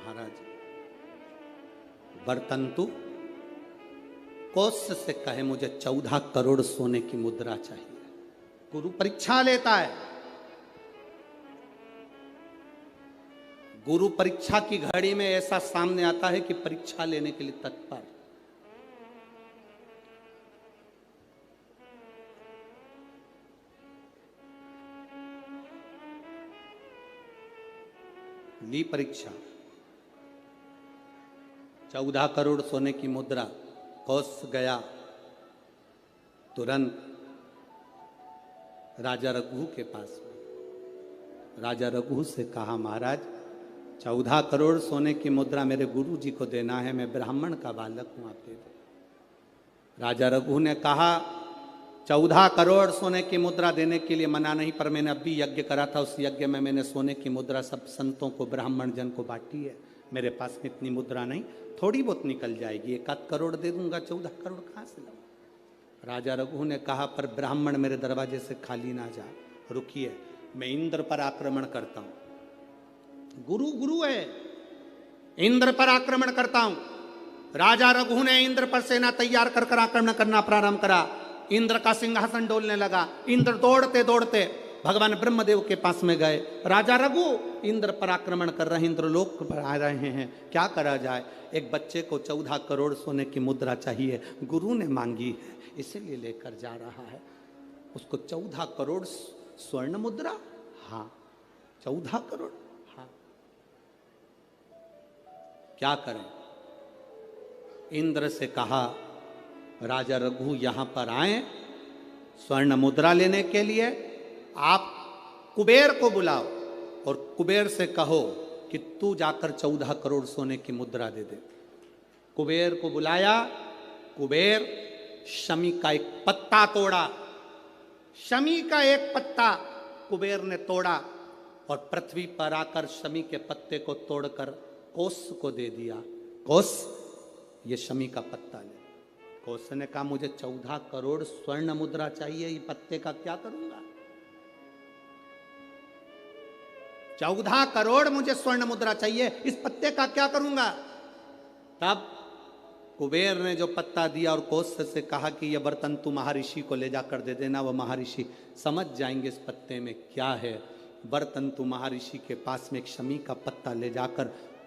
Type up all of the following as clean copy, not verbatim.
महाराज बरतंतु कौत्स से कहे मुझे 14 करोड़ सोने की मुद्रा चाहिए। गुरु परीक्षा लेता है। गुरु परीक्षा की घड़ी में ऐसा सामने आता है कि परीक्षा लेने के लिए तत्पर। ली परीक्षा, 14 करोड़ सोने की मुद्रा। कौत्स गया तुरंत राजा रघु के पास में। राजा रघु से कहा महाराज 14 करोड़ सोने की मुद्रा मेरे गुरु जी को देना है, मैं ब्राह्मण का बालक हूं, आप दे दो। राजा रघु ने कहा 14 करोड़ सोने की मुद्रा देने के लिए मना नहीं, पर मैंने अभी यज्ञ करा था, उस यज्ञ में मैंने सोने की मुद्रा सब संतों को ब्राह्मण जन को बांटी है। मेरे पास में इतनी मुद्रा नहीं, थोड़ी बहुत निकल जाएगी, 1 करोड़ दे दूंगा, 14 करोड़ कहाँ से लाऊं? राजा रघु ने कहा पर ब्राह्मण मेरे दरवाजे से खाली ना जा, रुकिए मैं इंद्र पर आक्रमण करता हूं। गुरु गुरु है, इंद्र पर आक्रमण करता हूं। राजा रघु ने इंद्र पर सेना तैयार कर कर आक्रमण करना प्रारंभ करा। इंद्र का सिंहासन डोलने लगा। इंद्र दौड़ते दौड़ते भगवान ब्रह्मदेव के पास में गए। राजा रघु इंद्र पर आक्रमण कर रहे हैं, इंद्रलोक पर आ रहे हैं, क्या करा जाए? एक बच्चे को 14 करोड़ सोने की मुद्रा चाहिए, गुरु ने मांगी है, इसीलिए लेकर जा रहा है। उसको 14 करोड़ स्वर्ण मुद्रा, हाँ 14 करोड़, हाँ क्या करें? इंद्र से कहा राजा रघु यहां पर आए स्वर्ण मुद्रा लेने के लिए, आप कुबेर को बुलाओ और कुबेर से कहो कि तू जाकर 14 करोड़ सोने की मुद्रा दे दे। कुबेर को बुलाया। कुबेर शमी का एक पत्ता तोड़ा। शमी का एक पत्ता कुबेर ने तोड़ा और पृथ्वी पर आकर शमी के पत्ते को तोड़कर कोस को दे दिया। कोस, ये शमी का पत्ता ले। कोस ने कहा मुझे 14 करोड़ स्वर्ण मुद्रा चाहिए, ये पत्ते का क्या करूंगा? 14 करोड़ मुझे स्वर्ण मुद्रा चाहिए, इस पत्ते का क्या करूंगा? तब कुबेर ने जो पत्ता दिया और कोस से कहा कि यह बरतंतु महर्षि को ले जाकर दे देना, वह महर्षि समझ जाएंगे इस पत्ते में क्या है। बरतंतु महर्षि के पास में एक शमी का पत्ता ले जाकर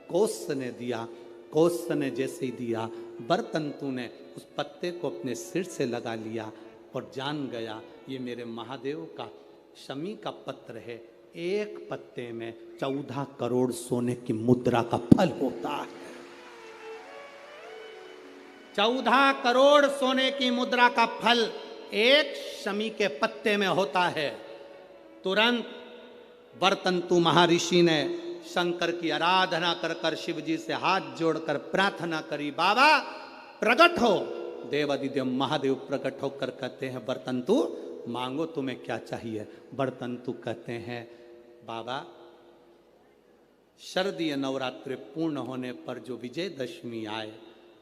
कोस ने दिया। कोस ने जैसे ही दिया, बरतंतु ने उस पत्ते को अपने सिर से लगा लिया और जान गया ये मेरे महादेव का शमी का पत्र है। एक पत्ते में 14 करोड़ सोने की मुद्रा का फल होता है। 14 करोड़ सोने की मुद्रा का फल एक शमी के पत्ते में होता है। तुरंत बरतंतु महर्षि ने शंकर की आराधना कर कर शिव जी से हाथ जोड़कर प्रार्थना करी, बाबा प्रकट हो। देवादिदेव महादेव प्रकट होकर कहते हैं बरतंतु मांगो तुम्हें क्या चाहिए? बरतंतु कहते हैं बाबा शरदीय नवरात्रि पूर्ण होने पर जो विजयदशमी आए,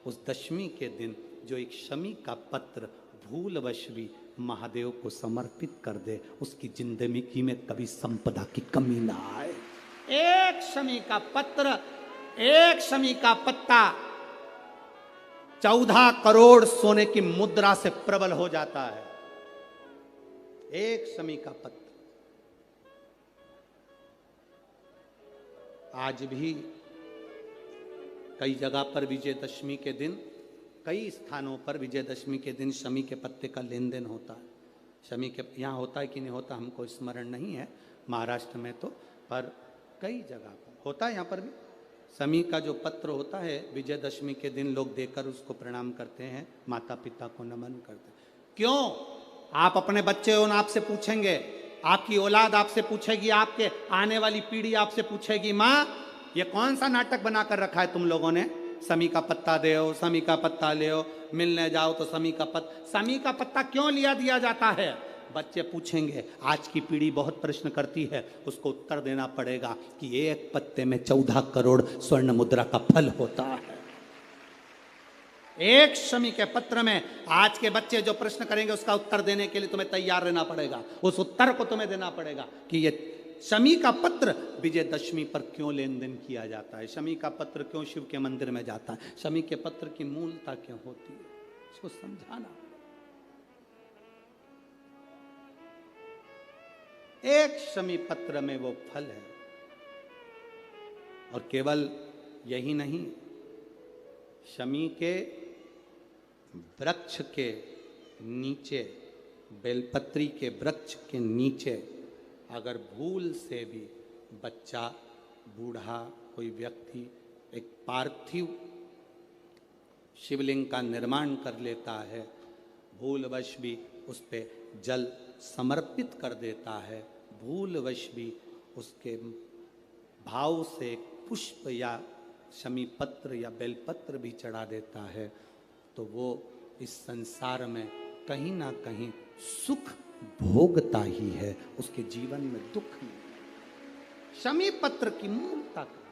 उस दशमी के दिन जो एक शमी का पत्र भूलवश भी महादेव को समर्पित कर दे, उसकी जिंदगी में कभी संपदा की कमी ना आए। एक शमी का पत्र, एक शमी का पत्ता 14 करोड़ सोने की मुद्रा से प्रबल हो जाता है। एक शमी का पत्र। आज भी कई जगह पर विजयदशमी के दिन, कई स्थानों पर विजयदशमी के दिन शमी के पत्ते का लेन देन होता है। शमी के यहाँ होता है कि नहीं होता हमको स्मरण नहीं है, महाराष्ट्र में तो, पर कई जगह पर होता है। यहाँ पर भी शमी का जो पत्र होता है विजयदशमी के दिन लोग देकर उसको प्रणाम करते हैं, माता पिता को नमन करते हैं। क्यों? आप अपने बच्चे हो, आपसे पूछेंगे, आपकी औलाद आपसे पूछेगी, आपके आने वाली पीढ़ी आपसे पूछेगी, माँ ये कौन सा नाटक बनाकर रखा है तुम लोगों ने? शमी का पत्ता दे, शमी का पत्ता ले, मिलने जाओ तो शमी का पत्ता। शमी का पत्ता क्यों लिया दिया जाता है? बच्चे पूछेंगे, आज की पीढ़ी बहुत प्रश्न करती है, उसको उत्तर देना पड़ेगा कि एक पत्ते में 14 करोड़ स्वर्ण मुद्रा का फल होता है। एक शमी के पत्र में आज के बच्चे जो प्रश्न करेंगे उसका उत्तर देने के लिए तुम्हें तैयार रहना पड़ेगा। उस उत्तर को तुम्हें देना पड़ेगा कि ये शमी का पत्र विजयदशमी पर क्यों लेन देन किया जाता है, शमी का पत्र क्यों शिव के मंदिर में जाता है, शमी के पत्र की मूलता क्यों होती है, इसको समझाना। एक शमी पत्र में वो फल है। और केवल यही नहीं, शमी के वृक्ष के नीचे, बेलपत्री के वृक्ष के नीचे अगर भूल से भी बच्चा, बूढ़ा, कोई व्यक्ति एक पार्थिव शिवलिंग का निर्माण कर लेता है, भूलवश भी उस पे जल समर्पित कर देता है, भूलवश भी उसके भाव से पुष्प या शमी पत्र या बेलपत्र भी चढ़ा देता है, तो वो इस संसार में कहीं ना कहीं सुख भोगता ही है, उसके जीवन में दुख नहीं। शमी पत्र की मूलता का